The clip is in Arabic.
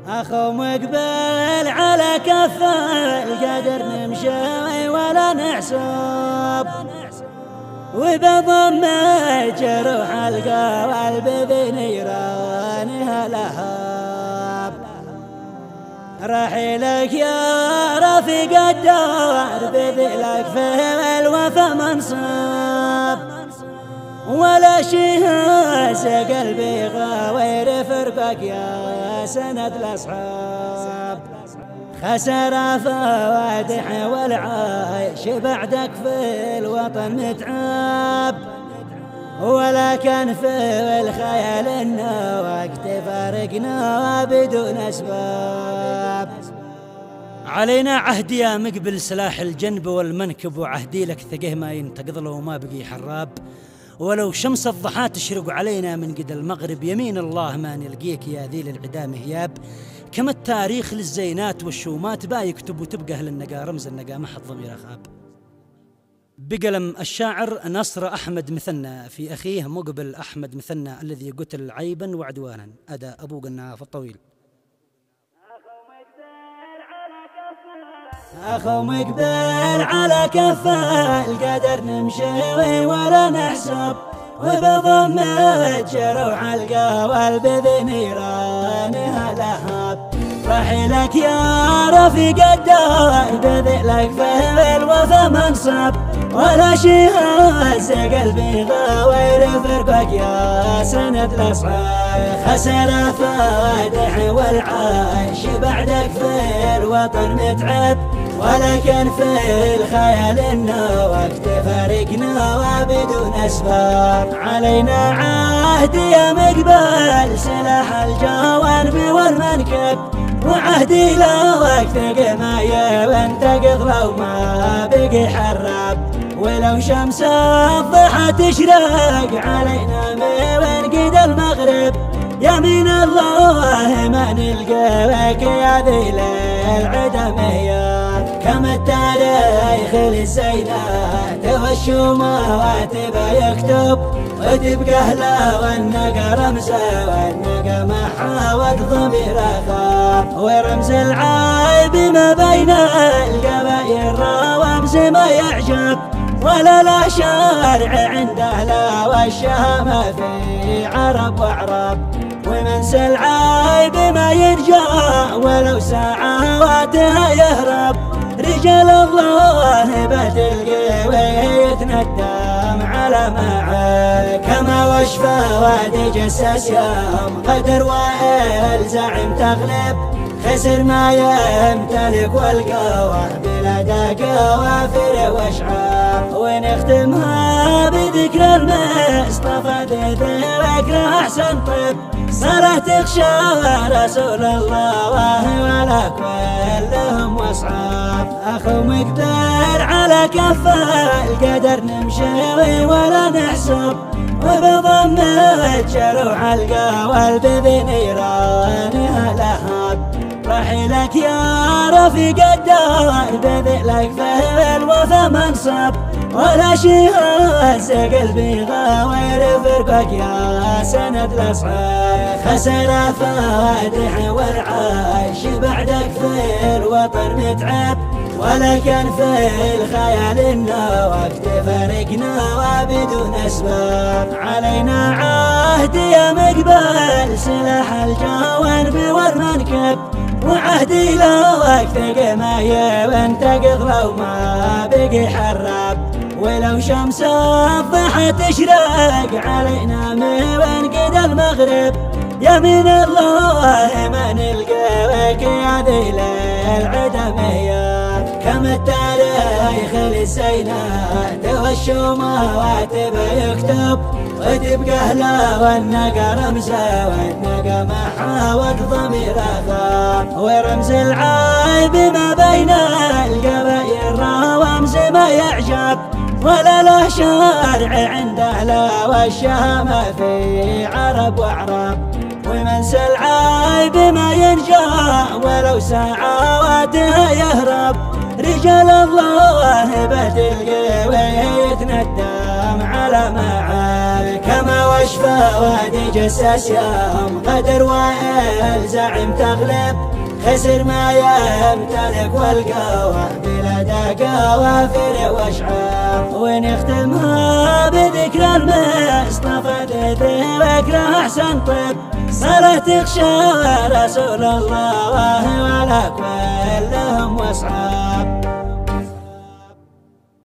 أخو مقبل على كف القدر نمشي ولا نحسب، وبضم جروح القلب بنيرانها لهب. رحيلك يا رفيق الدار بذلك في الوفا منصب، ولا شي هز قلبي غير فرقك يا سند الأصحاب. خسر فوادح والعايش بعدك في الوطن متعب، ولكن في الخيال إنه وقت فارقنا بدون أسباب. علينا عهد يا مقبل سلاح الجنب والمنكب، وعهدي لك ثقه ما ينتقض له وما بقي حراب. ولو شمس الضحى تشرق علينا من قد المغرب، يمين الله ما نلقيك يا ذيل العدا مهياب. كما التاريخ للزينات والشومات با يكتب، وتبقى أهل النقا رمز النقا ما حد ضمير خاب. بقلم الشاعر نصر أحمد مثنى في أخيه مقبل أحمد مثنى الذي قتل عيبا وعدوانا. أداء أبو قناف الطويل. أخو مقبل على كف القدر نمشي ولا نحسب، وبضم جروح القلب بنيرانها لهب. رحيلك يا رفيق الدار بذلك في الوفا منصب، ولا شي هز قلبي غير فرقك يا سند الأصحاب. خسر فوادح والعايش بعدك في الوطن متعب، ولكن في الخيال إنه وقت فارقنا وبدون أسباب. علينا عهد يا مقبل سلاح الجوانب والمنكب، وعهدي لا وقت قماية وانتقض لو ما بقي حراب. ولو شمس الضحى تشرق علينا من قد المغرب، يمين الله ما نلقاك يا ذيل العدا مهياب. كما التاريخ للزينات والشومات يكتب، وتبقى أهلا والنقا رمزة والنقا ما حاوت ضمير خاب. ورمز العيب ما بين القبائل رمز ما يعجب، ولا لا شارع عنده لا والشهامة في عرب وعرب. ومنسى العيب ما يرجع ولو ساعة واتها يهرب. رجال الله بتلقي ويتندم على ما عاد. كما وشفى وادي جسس يوم قدر والزعم تغلب، خسر ما يمتلك والقوى بلا قوافر واشعار. ونختمها بذكر المصطفى ذكر احسن طب، صلاة تخشى رسول الله ولا كلهم واصحاب. اخو مقدر على كف القدر نمشي ولا نحسب، وبضم جروح القلب بنيرانها لهب. رحيلك يا رفيق الدار بذلك في الوفا منصب، ولا شي هز قلبي غير فرقك يا سند الأصحاب. خسر فوادح والعايش بعدك في الوطن متعب، ولكن في الخيال إنه وقت فارقنا وبدون أسباب. علينا عهد يا مقبل سلاح الجوانب والمنكب، وعهدي لا وقت قماية وانتقض لو ما بقي حراب. ولو شمس الضحى تشرق علينا من قد المغرب، يمين الله ما نلقاك يا ذيل العدا مهياب. كما التاريخ للزينات والشومات يكتب، وتبقى أهلا والنقا رمزة والنقا ما حاوت ضمير خاب. ورمز العيب ما بين القبائل رمز ما يعجب، ولا له شارع عنده لا والشهامة في عرب وعرب. ومنسى العيب ما ينجا ولو ساعة واتها يهرب. رجال الله بتلقي ويتندم على ما عاد. كما وشفى وادي جسس يوم قدر وائل وزعم تغلب خسر ما يمتلك والقوة بلا قوافل واشعار ونختمها بذكرى المصطفى ذكرى احسن طب صارت تخشى رسول الله ولا كلهم واصحاب